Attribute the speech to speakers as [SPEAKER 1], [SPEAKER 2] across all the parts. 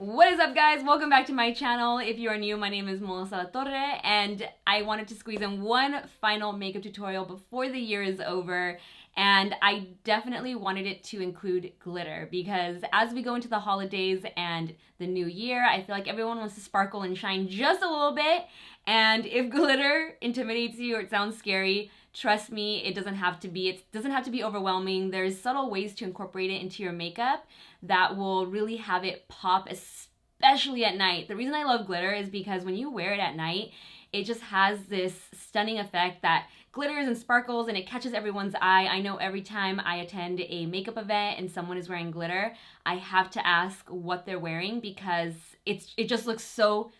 [SPEAKER 1] What is up, guys? Welcome back to my channel. If you are new, my name is Alatorre, and I wanted to squeeze in one final makeup tutorial before the year is over. And I definitely wanted it to include glitter because as we go into the holidays and the new year, I feel like everyone wants to sparkle and shine just a little bit. And if glitter intimidates you or it sounds scary, trust me, it doesn't have to be overwhelming. There's subtle ways to incorporate it into your makeup that will really have it pop, especially at night. The reason I love glitter is because when you wear it at night, it just has this stunning effect that glitters and sparkles and it catches everyone's eye. I know every time I attend a makeup event and someone is wearing glitter, I have to ask what they're wearing because it just looks so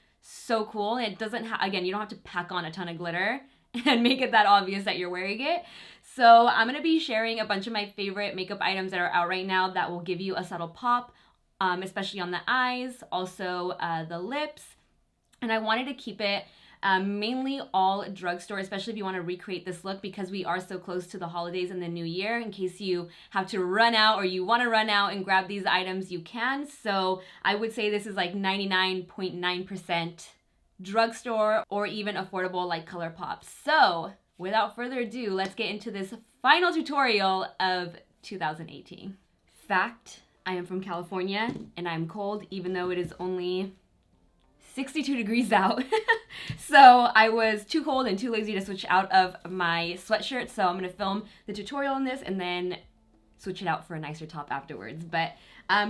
[SPEAKER 1] cool. And it doesn't again, you don't have to pack on a ton of glitter and make it that obvious that you're wearing it. So I'm going to be sharing a bunch of my favorite makeup items that are out right now that will give you a subtle pop, especially on the eyes, also the lips. And I wanted to keep it mainly all drugstore, especially if you want to recreate this look because we are so close to the holidays and the new year. In case you have to run out or you want to run out and grab these items, you can. So I would say this is like 99.9% drugstore or even affordable like Colourpop. So without further ado, let's get into this final tutorial of 2018. Fact, I am from California and I'm cold even though it is only 62 degrees out. So I was too cold and too lazy to switch out of my sweatshirt. So I'm gonna film the tutorial on this and then switch it out for a nicer top afterwards. But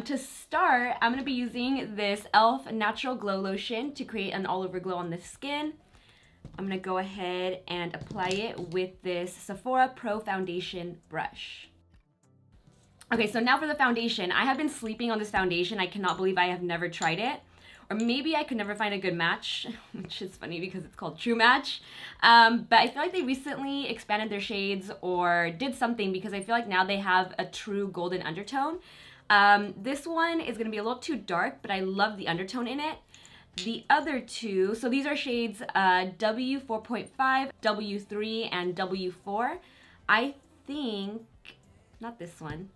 [SPEAKER 1] to start, I'm gonna be using this e.l.f. Natural Glow Lotion to create an all over glow on the skin. I'm gonna go ahead and apply it with this Sephora Pro Foundation brush. Okay, so now for the foundation. I have been sleeping on this foundation. I cannot believe I have never tried it. Or maybe I could never find a good match, which is funny because it's called True Match. But I feel like they recently expanded their shades or did something because I feel like now they have a true golden undertone. This one is gonna be a little too dark, but I love the undertone in it. The other two, so these are shades W4.5, W3, and W4. I think, not this one.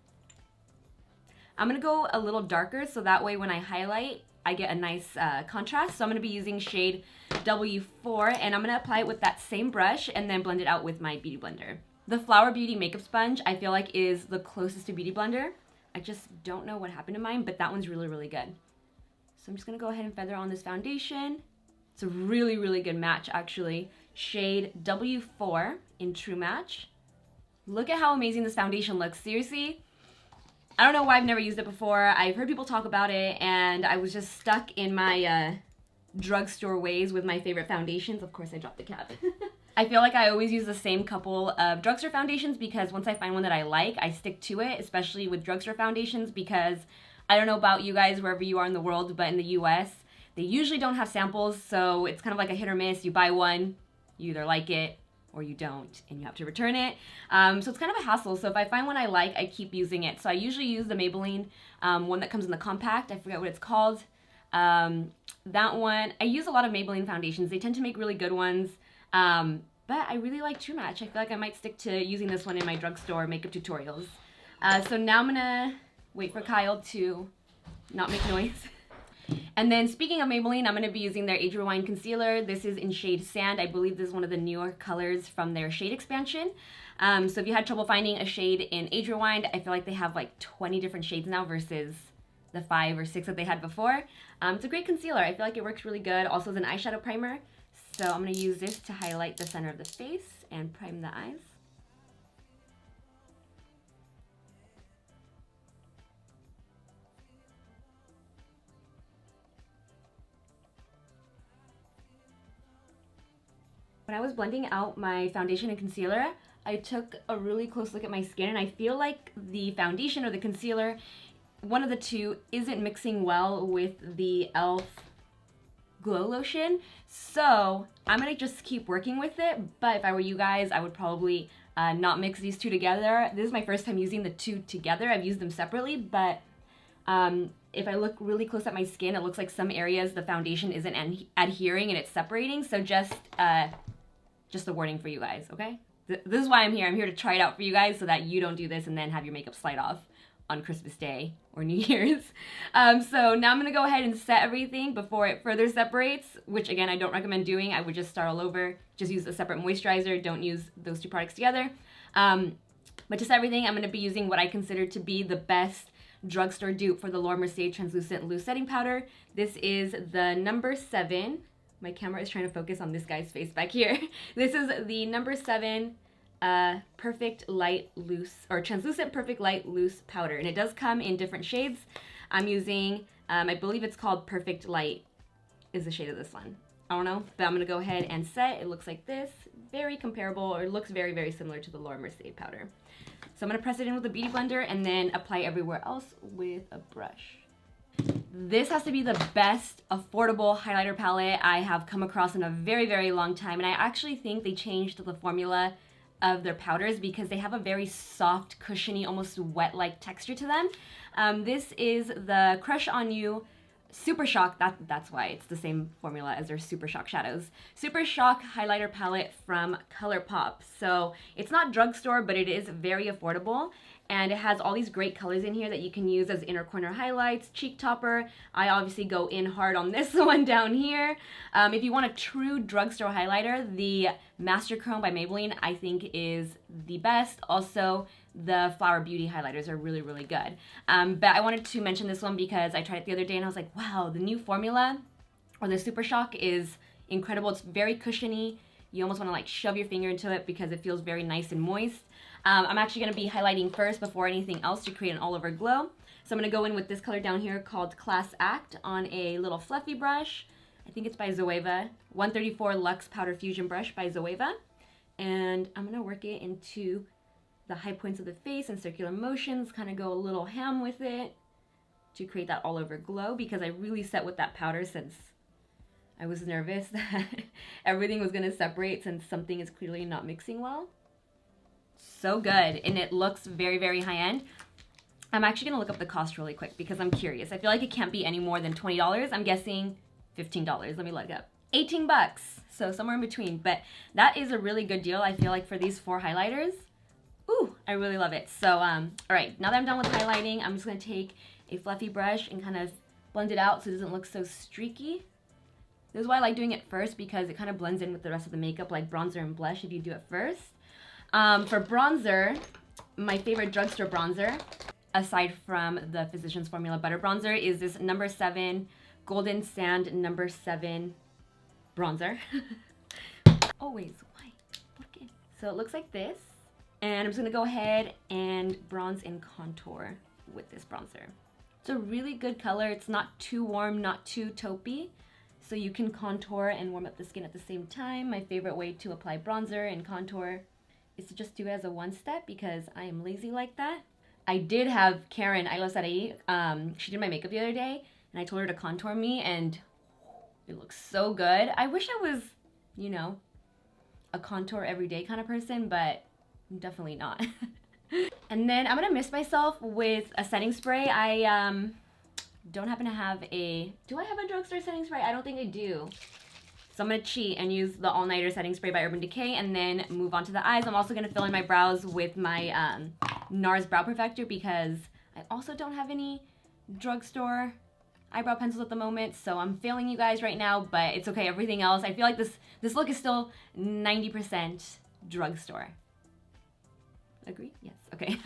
[SPEAKER 1] I'm gonna go a little darker so that way when I highlight, I get a nice contrast. So I'm gonna be using shade W4 and I'm gonna apply it with that same brush and then blend it out with my Beauty Blender. The Flower Beauty makeup sponge I feel like is the closest to Beauty Blender. I just don't know what happened to mine, but that one's really, really good. So I'm just gonna go ahead and feather on this foundation. It's a really, really good match actually. Shade W4 in True Match. Look at how amazing this foundation looks, seriously. I don't know why I've never used it before. I've heard people talk about it and I was just stuck in my drugstore ways with my favorite foundations. Of course I dropped the cap. I feel like I always use the same couple of drugstore foundations because once I find one that I like, I stick to it, especially with drugstore foundations because I don't know about you guys wherever you are in the world, but in the US, they usually don't have samples, so it's kind of like a hit or miss. You buy one, you either like it or you don't, and you have to return it. So it's kind of a hassle. So if I find one I like, I keep using it. So I usually use the Maybelline one that comes in the compact. I forget what it's called. That one, I use a lot of Maybelline foundations. They tend to make really good ones. But I really like True Match. I feel like I might stick to using this one in my drugstore makeup tutorials. So now I'm gonna wait for Kyle to not make noise. And then speaking of Maybelline, I'm going to be using their Age Rewind Concealer. This is in shade Sand. I believe this is one of the newer colors from their shade expansion. So if you had trouble finding a shade in Age Rewind, I feel like they have like 20 different shades now versus the 5 or 6 that they had before. It's a great concealer. I feel like it works really good. Also as an eyeshadow primer. So I'm going to use this to highlight the center of the face and prime the eyes. When I was blending out my foundation and concealer, I took a really close look at my skin and I feel like the foundation or the concealer, one of the two, isn't mixing well with the e.l.f. Glow Lotion. So I'm gonna just keep working with it, but if I were you guys, I would probably not mix these two together. This is my first time using the two together. I've used them separately, but if I look really close at my skin, it looks like some areas the foundation isn't adhering and it's separating. So just a warning for you guys, okay? This is why I'm here. I'm here to try it out for you guys so that you don't do this and then have your makeup slide off on Christmas Day or New Year's. So now I'm gonna go ahead and set everything before it further separates, which again, I don't recommend doing. I would just start all over, just use a separate moisturizer, don't use those two products together. But to set everything, I'm gonna be using what I consider to be the best drugstore dupe for the Laura Mercier Translucent Loose Setting Powder. This is the number 7. My camera is trying to focus on this guy's face back here. This is the number 7 Perfect Light Loose, or Translucent Perfect Light Loose Powder. And it does come in different shades. I'm using, I believe it's called Perfect Light is the shade of this one. I don't know, but I'm gonna go ahead and set. It looks like this. Very comparable, or it looks very, very similar to the Laura Mercier powder. So I'm gonna press it in with a beauty blender and then apply everywhere else with a brush. This has to be the best affordable highlighter palette I have come across in a very, very long time. And I actually think they changed the formula of their powders because they have a very soft, cushiony, almost wet-like texture to them. This is the Crush On You Super Shock, that's why it's the same formula as their Super Shock shadows. Super Shock highlighter palette from Colourpop. So it's not drugstore, but it is very affordable. And it has all these great colors in here that you can use as inner corner highlights, cheek topper. I obviously go in hard on this one down here. If you want a true drugstore highlighter, the Master Chrome by Maybelline I think is the best. Also, the Flower Beauty highlighters are really, really good. But I wanted to mention this one because I tried it the other day and I was like, wow, the new formula, or the Super Shock, is incredible. It's very cushiony. You almost want to like shove your finger into it because it feels very nice and moist. I'm actually going to be highlighting first before anything else to create an all-over glow. So I'm going to go in with this color down here called Class Act on a little fluffy brush. I think it's by Zoeva. 134 Luxe Powder Fusion Brush by Zoeva. And I'm going to work it into the high points of the face in circular motions, kind of go a little ham with it to create that all-over glow because I really set with that powder since I was nervous that everything was going to separate since something is clearly not mixing well. So good, and it looks very, very high-end. I'm actually gonna look up the cost really quick because I'm curious. I feel like it can't be any more than $20. I'm guessing $15. Let me look up. 18 bucks, so somewhere in between. But that is a really good deal, I feel like, for these 4 highlighters. Ooh, I really love it. So, all right, now that I'm done with highlighting, I'm just gonna take a fluffy brush and kind of blend it out so it doesn't look so streaky. This is why I like doing it first because it kind of blends in with the rest of the makeup, like bronzer and blush if you do it first. For bronzer, my favorite drugstore bronzer, aside from the Physicians Formula Butter Bronzer, is this number 7 Golden Sand number 7 bronzer. Always white. Okay. So it looks like this. And I'm just going to go ahead and bronze and contour with this bronzer. It's a really good color. It's not too warm, not too taupey. So you can contour and warm up the skin at the same time. My favorite way to apply bronzer and contour is to just do it as a one-step because I am lazy like that. I did have Karen, she did my makeup the other day, and I told her to contour me, and it looks so good. I wish I was, you know, a contour everyday kind of person, but I'm definitely not. And then I'm gonna mist myself with a setting spray. I don't happen to have do I have a drugstore setting spray? I don't think I do. So I'm going to cheat and use the All Nighter Setting Spray by Urban Decay and then move on to the eyes. I'm also going to fill in my brows with my NARS Brow Perfector because I also don't have any drugstore eyebrow pencils at the moment. So I'm failing you guys right now, but it's okay. Everything else, I feel like this look is still 90% drugstore. Agree? Yes. Okay.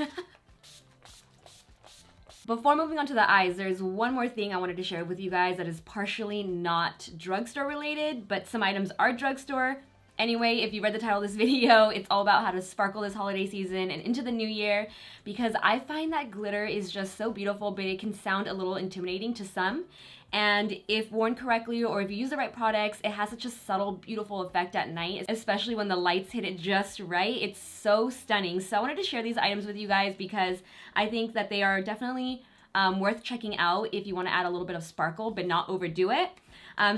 [SPEAKER 1] Before moving on to the eyes, there's one more thing I wanted to share with you guys that is partially not drugstore related, but some items are drugstore. Anyway, if you read the title of this video, it's all about how to sparkle this holiday season and into the new year because I find that glitter is just so beautiful, but it can sound a little intimidating to some. And if worn correctly or if you use the right products, it has such a subtle, beautiful effect at night, especially when the lights hit it just right. It's so stunning. So I wanted to share these items with you guys because I think that they are definitely worth checking out if you want to add a little bit of sparkle but not overdo it.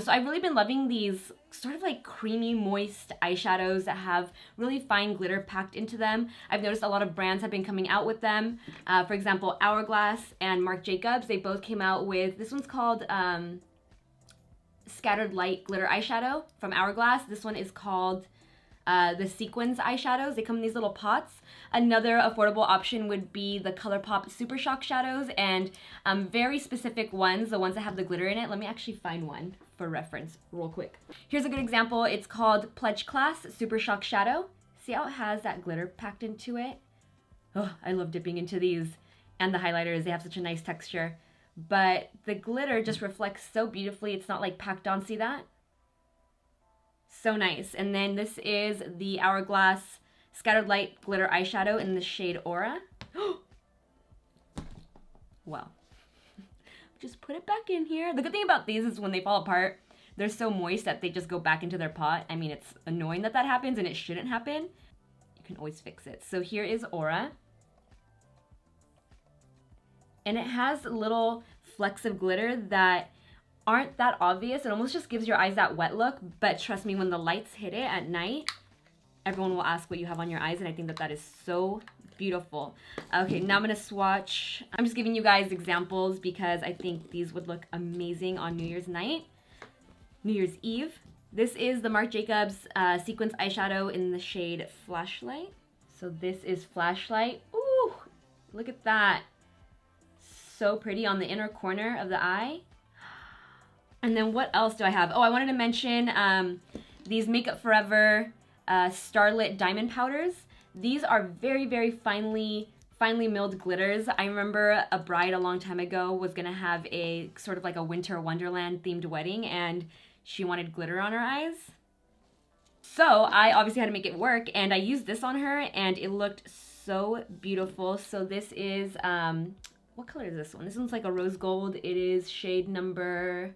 [SPEAKER 1] So I've really been loving these sort of like creamy, moist eyeshadows that have really fine glitter packed into them. I've noticed a lot of brands have been coming out with them. For example, Hourglass and Marc Jacobs, they both came out with, this one's called Scattered Light Glitter Eyeshadow from Hourglass. This one is called the sequins eyeshadows. They come in these little pots. Another affordable option would be the Colourpop Super Shock shadows, and very specific ones, the ones that have the glitter in it. Let me actually find one for reference real quick. Here's a good example. It's called Pledge Class Super Shock Shadow. See how it has that glitter packed into it? Oh, I love dipping into these. And the highlighters, they have such a nice texture. But the glitter just reflects so beautifully. It's not like packed on, see that? So nice. And then this is the Hourglass Scattered Light Glitter Eyeshadow in the shade Aura. Well, just put it back in here. The good thing about these is when they fall apart, they're so moist that they just go back into their pot. I mean, it's annoying that that happens and it shouldn't happen. You can always fix it. So here is Aura. And it has little flecks of glitter that aren't that obvious. It almost just gives your eyes that wet look, but trust me, when the lights hit it at night, everyone will ask what you have on your eyes, and I think that that is so beautiful. Okay, now I'm gonna swatch. I'm just giving you guys examples because I think these would look amazing on New Year's night, New Year's Eve. This is the Marc Jacobs Sequence Eyeshadow in the shade Flashlight. So this is Flashlight. Ooh, look at that. So pretty on the inner corner of the eye. And then what else do I have? Oh, I wanted to mention these Makeup Forever Starlit Diamond Powders. These are very, very finely milled glitters. I remember a bride a long time ago was gonna have a sort of like a winter wonderland themed wedding, and she wanted glitter on her eyes. So I obviously had to make it work, and I used this on her, and it looked so beautiful. So this is, what color is this one? This one's like a rose gold. It is shade number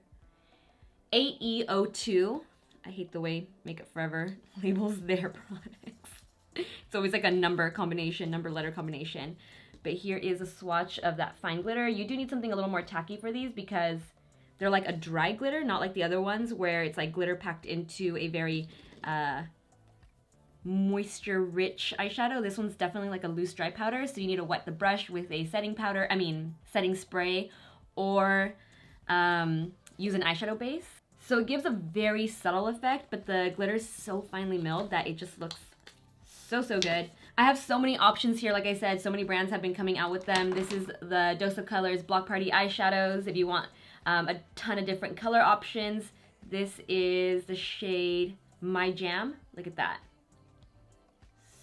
[SPEAKER 1] 8E02. I hate the way Makeup Forever labels their products. It's always like a number combination, number letter combination. But here is a swatch of that fine glitter. You do need something a little more tacky for these because they're like a dry glitter, not like the other ones where it's like glitter packed into a very moisture-rich eyeshadow. This one's definitely like a loose dry powder, so you need to wet the brush with a setting powder, setting spray, or use an eyeshadow base. So it gives a very subtle effect, but the glitter's so finely milled that it just looks so, so good. I have so many options here. Like I said, so many brands have been coming out with them. This is the Dose of Colors Block Party eyeshadows. If you want a ton of different color options, this is the shade My Jam. Look at that.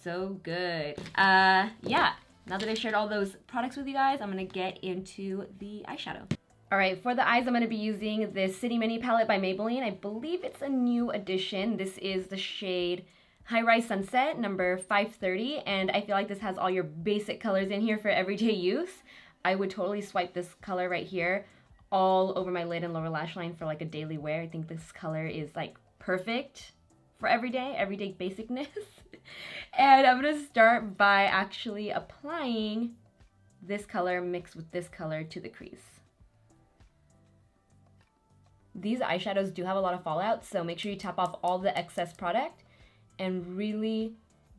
[SPEAKER 1] So good. Yeah, now that I shared all those products with you guys, I'm gonna get into the eyeshadow. All right, for the eyes, I'm gonna be using this City Mini palette by Maybelline. I believe it's a new addition. This is the shade High Rise Sunset, number 530, and I feel like this has all your basic colors in here for everyday use. I would totally swipe this color right here all over my lid and lower lash line for like a daily wear. I think this color is like perfect for everyday basicness. And I'm gonna start by actually applying this color mixed with this color to the crease. These eyeshadows do have a lot of fallout, so make sure you tap off all the excess product and really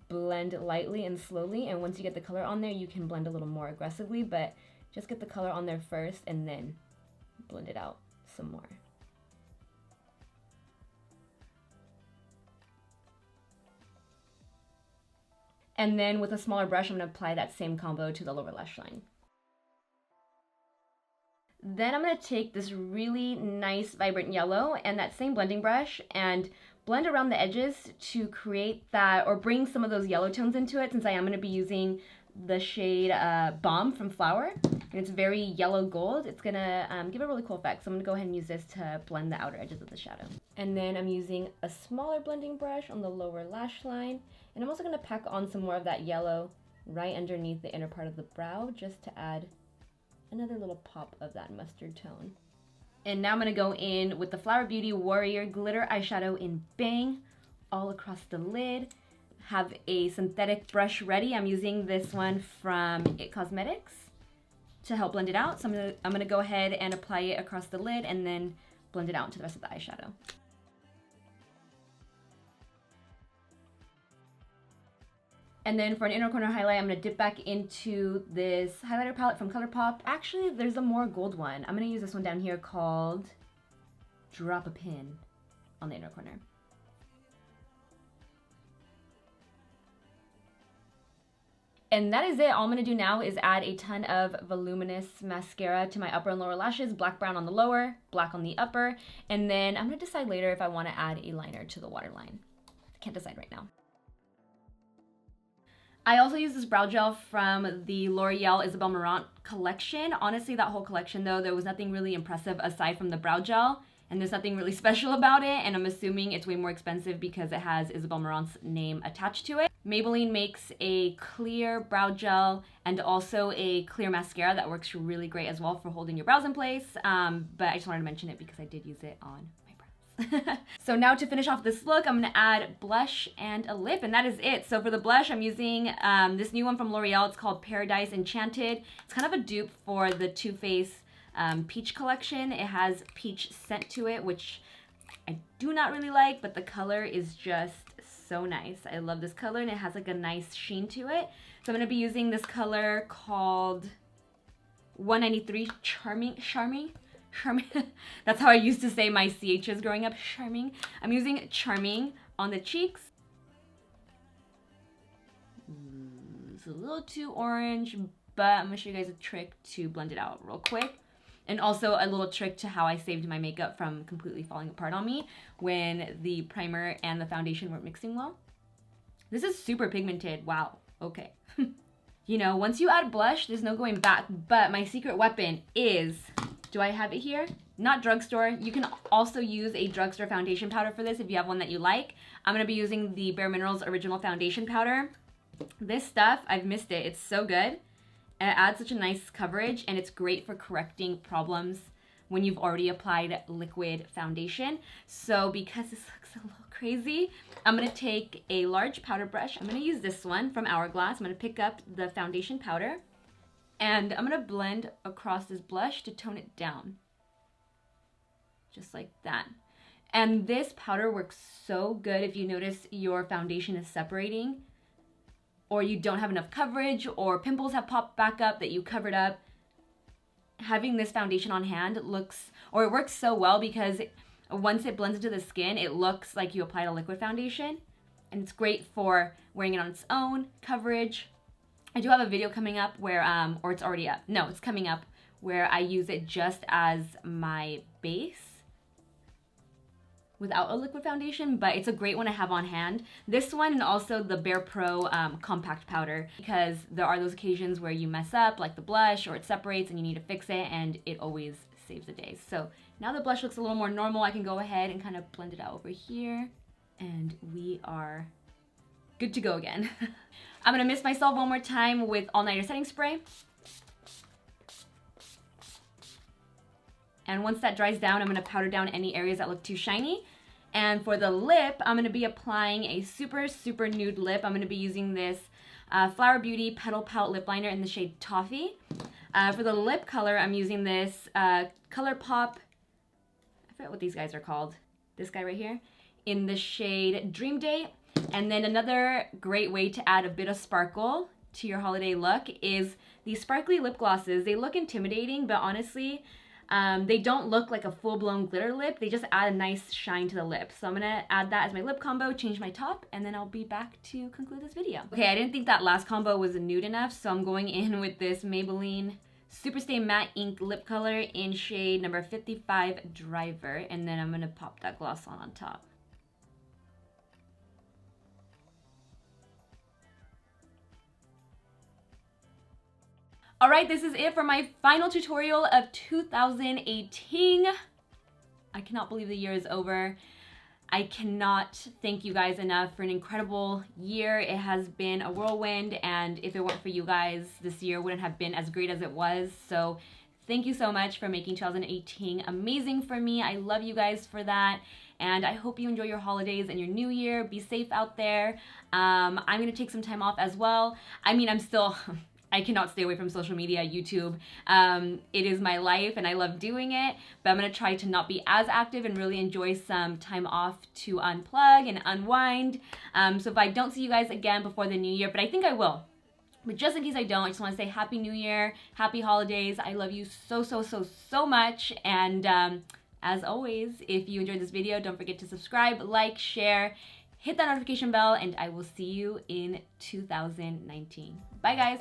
[SPEAKER 1] blend lightly and slowly. And once you get the color on there, you can blend a little more aggressively, but just get the color on there first and then blend it out some more. And then with a smaller brush, I'm gonna apply that same combo to the lower lash line. Then I'm gonna take this really nice vibrant yellow and that same blending brush and blend around the edges to create that, or bring some of those yellow tones into it, since I am gonna be using the shade Bomb from Flower. And it's very yellow gold. It's gonna give a really cool effect. So I'm gonna go ahead and use this to blend the outer edges of the shadow. And then I'm using a smaller blending brush on the lower lash line. And I'm also gonna pack on some more of that yellow right underneath the inner part of the brow, just to add another little pop of that mustard tone. And now I'm gonna go in with the Flower Beauty Warrior Glitter Eyeshadow in Bang, all across the lid. Have a synthetic brush ready. I'm using this one from IT Cosmetics to help blend it out. So I'm gonna go ahead and apply it across the lid and then blend it out into the rest of the eyeshadow. And then for an inner corner highlight, I'm gonna dip back into this highlighter palette from Colourpop. Actually, there's a more gold one. I'm gonna use this one down here called Drop a Pin on the inner corner. And that is it. All I'm going to do now is add a ton of Voluminous mascara to my upper and lower lashes, black brown on the lower, black on the upper, and then I'm going to decide later if I want to add a liner to the waterline. I can't decide right now. I also use this brow gel from the L'Oreal Isabel Marant collection. Honestly, that whole collection though, there was nothing really impressive aside from the brow gel, and there's nothing really special about it, and I'm assuming it's way more expensive because it has Isabel Marant's name attached to it. Maybelline makes a clear brow gel and also a clear mascara that works really great as well for holding your brows in place, but I just wanted to mention it because I did use it on my brows. So now to finish off this look, I'm going to add blush and a lip, and that is it. So for the blush, I'm using this new one from L'Oreal. It's called Paradise Enchanted. It's kind of a dupe for the Too Faced peach collection. It has peach scent to it, which I do not really like, but the color is just so nice. I love this color, and it has like a nice sheen to it. So I'm going to be using this color called 193 Charming. That's how I used to say my CHs growing up, Charming. I'm using Charming on the cheeks. It's a little too orange, but I'm going to show you guys a trick to blend it out real quick. And also a little trick to how I saved my makeup from completely falling apart on me when the primer and the foundation weren't mixing well. This is super pigmented. Wow. Okay. You know, once you add blush, there's no going back. But my secret weapon is, do I have it here? Not Drugstore. You can also use a Drugstore foundation powder for this if you have one that you like. I'm going to be using the BareMinerals Original Foundation Powder. This stuff, I've missed it. It's so good. It adds such a nice coverage, and it's great for correcting problems when you've already applied liquid foundation. So because this looks a little crazy, I'm going to take a large powder brush. I'm going to use this one from Hourglass. I'm going to pick up the foundation powder, and I'm going to blend across this blush to tone it down. Just like that. And this powder works so good if you notice your foundation is separating, or you don't have enough coverage, or pimples have popped back up that you covered up. Having this foundation on hand it works so well because once it blends into the skin, it looks like you applied a liquid foundation. And it's great for wearing it on its own, coverage. I do have a video coming up where, or it's already up. No, it's coming up where I use it just as my base without a liquid foundation, but it's a great one to have on hand. This one, and also the Bare Pro compact powder, because there are those occasions where you mess up, like the blush, or it separates and you need to fix it, and it always saves the day. So now the blush looks a little more normal, I can go ahead and kind of blend it out over here, and we are good to go again. I'm gonna mist myself one more time with All Nighter setting spray. And once that dries down, I'm going to powder down any areas that look too shiny. And for the lip, I'm going to be applying a super nude lip. I'm going to be using this Flower Beauty Petal Pout lip liner in the shade Toffee. For the lip color, I'm using this Colourpop, I forget what these guys are called. This guy right here, in the shade Dream Date. And then another great way to add a bit of sparkle to your holiday look is these sparkly lip glosses. They look intimidating, but honestly, they don't look like a full-blown glitter lip. They just add a nice shine to the lip. So I'm gonna add that as my lip combo, change my top, and then I'll be back to conclude this video. Okay, I didn't think that last combo was nude enough, so I'm going in with this Maybelline Superstay Matte Ink Lip Color in shade number 55 Driver, and then I'm gonna pop that gloss on top. All right, this is it for my final tutorial of 2018. I cannot believe the year is over. I cannot thank you guys enough for an incredible year. It has been a whirlwind, and if it weren't for you guys, this year wouldn't have been as great as it was. So thank you so much for making 2018 amazing for me. I love you guys for that. And I hope you enjoy your holidays and your new year. Be safe out there. I'm gonna take some time off as well. I mean, I cannot stay away from social media, YouTube. It is my life and I love doing it, but I'm gonna try to not be as active and really enjoy some time off to unplug and unwind. So if I don't see you guys again before the new year, but I think I will. But just in case I don't, I just wanna say Happy New Year, Happy Holidays. I love you so much. And as always, if you enjoyed this video, don't forget to subscribe, like, share, hit that notification bell, and I will see you in 2019. Bye guys.